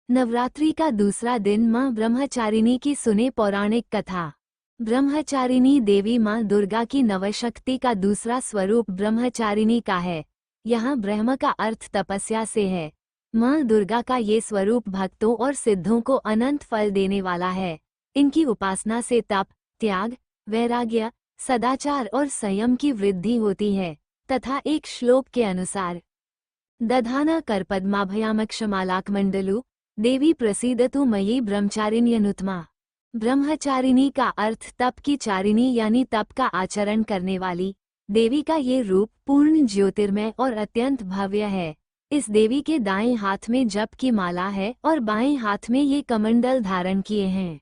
नवरात्रि का दूसरा दिन मां ब्रह्मचारिणी की सुने पौराणिक कथा। ब्रह्मचारिणी देवी मां दुर्गा की नवशक्ति का दूसरा स्वरूप ब्रह्मचारिणी का है। यहाँ ब्रह्म का अर्थ तपस्या से है। मां दुर्गा का ये स्वरूप भक्तों और सिद्धों को अनंत फल देने वाला है। इनकी उपासना से तप, त्याग, वैराग्य, सदाचार और संयम की वृद्धि होती है। तथा एक श्लोक के अनुसार दधाना करपद्माभयामक्षमालाकमंडलु देवी प्रसीदतु मयि ब्रह्मचारिण्यनुत्मा। ब्रह्मचारिणी का अर्थ तप की चारिणी यानी तप का आचरण करने वाली। देवी का ये रूप पूर्ण ज्योतिर्मय और अत्यंत भव्य है। इस देवी के दाएं हाथ में जप की माला है और बाएं हाथ में ये कमंडल धारण किए हैं।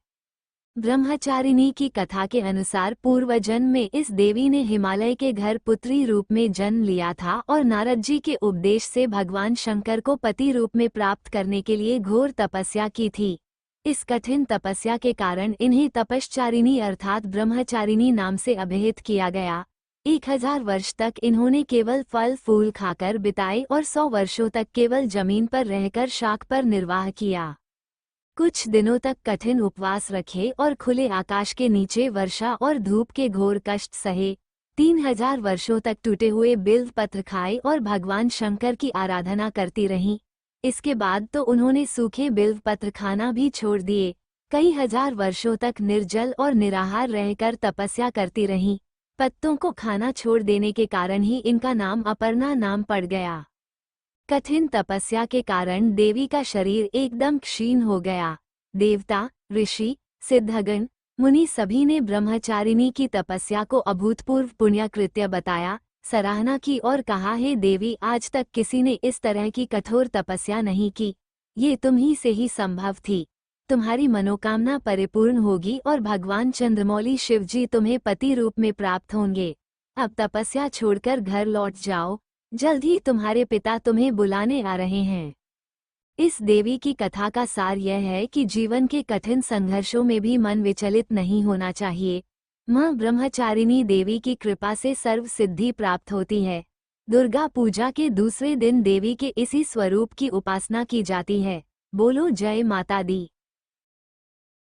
ब्रह्मचारिणी की कथा के अनुसार पूर्व जन्म में इस देवी ने हिमालय के घर पुत्री रूप में जन्म लिया था और नारद जी के उपदेश से भगवान शंकर को पति रूप में प्राप्त करने के लिए घोर तपस्या की थी। इस कठिन तपस्या के कारण इन्हें तपश्चारिणी अर्थात ब्रह्मचारिणी नाम से अभिहित किया गया। 1000 वर्ष तक इन्होंने केवल फल फूल खाकर बिताए और 100 वर्षों तक केवल जमीन पर रहकर शाक पर निर्वाह किया। कुछ दिनों तक कठिन उपवास रखे और खुले आकाश के नीचे वर्षा और धूप के घोर कष्ट सहे। 3000 वर्षों तक टूटे हुए बिल्व पत्र खाए और भगवान शंकर की आराधना करती रहीं। इसके बाद तो उन्होंने सूखे बिल्व पत्र खाना भी छोड़ दिए। कई हजार वर्षों तक निर्जल और निराहार रहकर तपस्या करती रहीं। पत्तों को खाना छोड़ देने के कारण ही इनका नाम अपर्णा नाम पड़ गया। कठिन तपस्या के कारण देवी का शरीर एकदम क्षीण हो गया। देवता, ऋषि, सिद्धगण, मुनि सभी ने ब्रह्मचारिणी की तपस्या को अभूतपूर्व पुण्यकृत्य बताया, सराहना की और कहा, हे देवी, आज तक किसी ने इस तरह की कठोर तपस्या नहीं की। ये तुम ही से ही संभव थी। तुम्हारी मनोकामना परिपूर्ण होगी और भगवान चंद्रमौली शिवजी तुम्हें पति रूप में प्राप्त होंगे। अब तपस्या छोड़कर घर लौट जाओ, जल्द ही तुम्हारे पिता तुम्हें बुलाने आ रहे हैं। इस देवी की कथा का सार यह है कि जीवन के कठिन संघर्षों में भी मन विचलित नहीं होना चाहिए। मां ब्रह्मचारिणी देवी की कृपा से सर्व सिद्धि प्राप्त होती है। दुर्गा पूजा के दूसरे दिन देवी के इसी स्वरूप की उपासना की जाती है। बोलो जय माता दी।